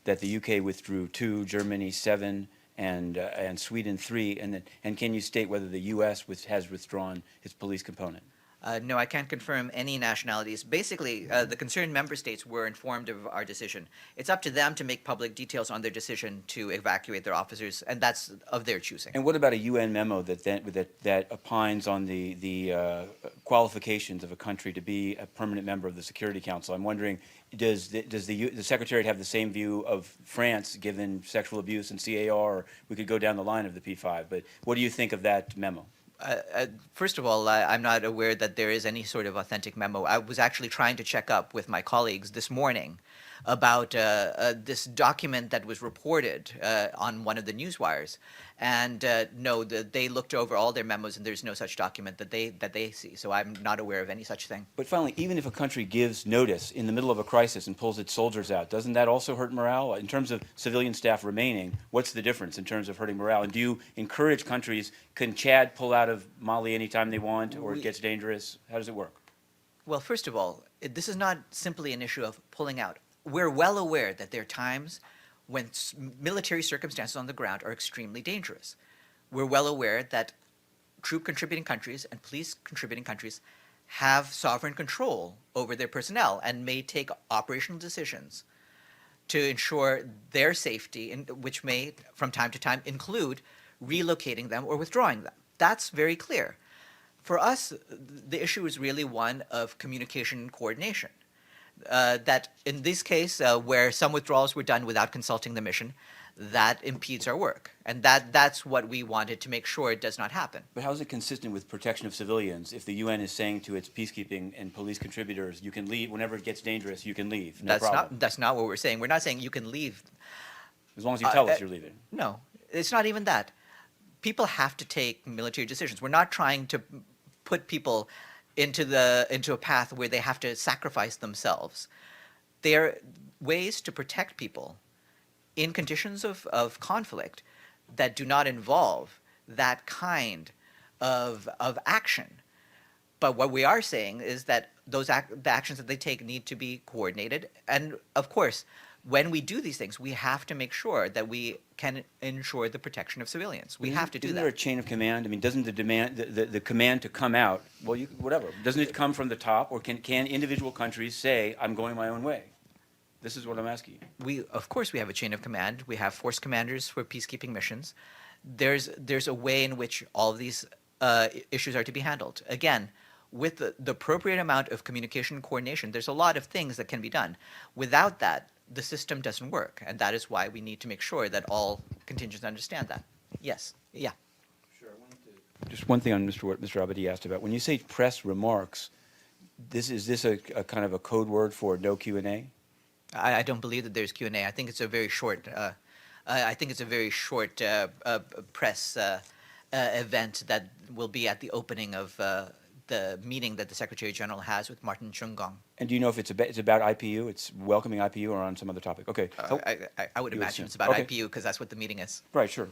that the UK withdrew 2, Germany 7, and Sweden 3, and can you state whether the US has withdrawn its police component? No, I can't confirm any nationalities. Basically, the concerned member states were informed of our decision. It's up to them to make public details on their decision to evacuate their officers, and that's of their choosing. And what about a UN memo that opines on the qualifications of a country to be a permanent member of the Security Council? I'm wondering, does the Secretariat have the same view of France, given sexual abuse and CAR? Or we could go down the line of the P5, but what do you think of that memo? First of all, I'm not aware that there is any sort of authentic memo. I was actually trying to check up with my colleagues this morning about this document that was reported on one of the newswires, and no, they looked over all their memos, and there's no such document that they see. So I'm not aware of any such thing. But finally, even if a country gives notice in the middle of a crisis and pulls its soldiers out, doesn't that also hurt morale? In terms of civilian staff remaining, what's the difference in terms of hurting morale? And do you encourage countries, can Chad pull out of Mali anytime they want, or it gets dangerous? How does it work? Well, first of all, this is not simply an issue of pulling out. We're well aware that there are times when military circumstances on the ground are extremely dangerous. We're well aware that troop contributing countries and police contributing countries have sovereign control over their personnel and may take operational decisions to ensure their safety, which may, from time to time, include relocating them or withdrawing them. That's very clear. For us, the issue is really one of communication and coordination. That in this case, where some withdrawals were done without consulting the mission, that impedes our work. And that's what we wanted to make sure it does not happen. But how is it consistent with protection of civilians if the UN is saying to its peacekeeping and police contributors, you can leave whenever it gets dangerous, you can leave, no problem? That's not what we're saying. We're not saying you can leave. As long as you tell us you're leaving. No, it's not even that. People have to take military decisions. We're not trying to put people into a path where they have to sacrifice themselves. There are ways to protect people in conditions of conflict that do not involve that kind of action. But what we are saying is that the actions that they take need to be coordinated. And of course, when we do these things, we have to make sure that we can ensure the protection of civilians. We have to do that. Isn't there a chain of command? I mean, doesn't the command to come out, well, whatever, doesn't it come from the top, or can individual countries say, I'm going my own way? This is what I'm asking you. Of course, we have a chain of command. We have force commanders for peacekeeping missions. There's a way in which all of these issues are to be handled. Again, with the appropriate amount of communication and coordination, there's a lot of things that can be done. Without that, the system doesn't work, and that is why we need to make sure that all contingents understand that. Yes. Yeah. Sure. Just one thing on what Mr. Abadi asked about. When you say press remarks, is this a kind of a code word for no Q&A? I don't believe that there's Q&A. I think it's a very short. Press event that will be at the opening of the meeting that the Secretary General has with Martin Chungong. And do you know if it's about IPU? It's welcoming IPU, or on some other topic? Okay. I would imagine it's about IPU because that's what the meeting is. Right. Sure.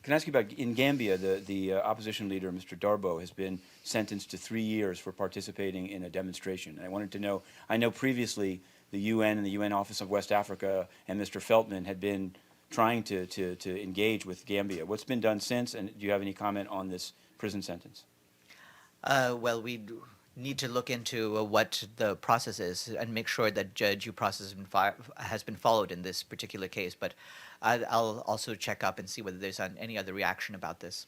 Can I ask you about, in Gambia, the opposition leader, Mr. Darboe, has been sentenced to 3 years for participating in a demonstration. And I wanted to know, I know previously the UN and the UN Office of West Africa and Mr. Feltman had been trying to engage with Gambia. What's been done since, and do you have any comment on this prison sentence? Well, we need to look into what the process is and make sure that due process has been followed in this particular case. But I'll also check up and see whether there's any other reaction about this.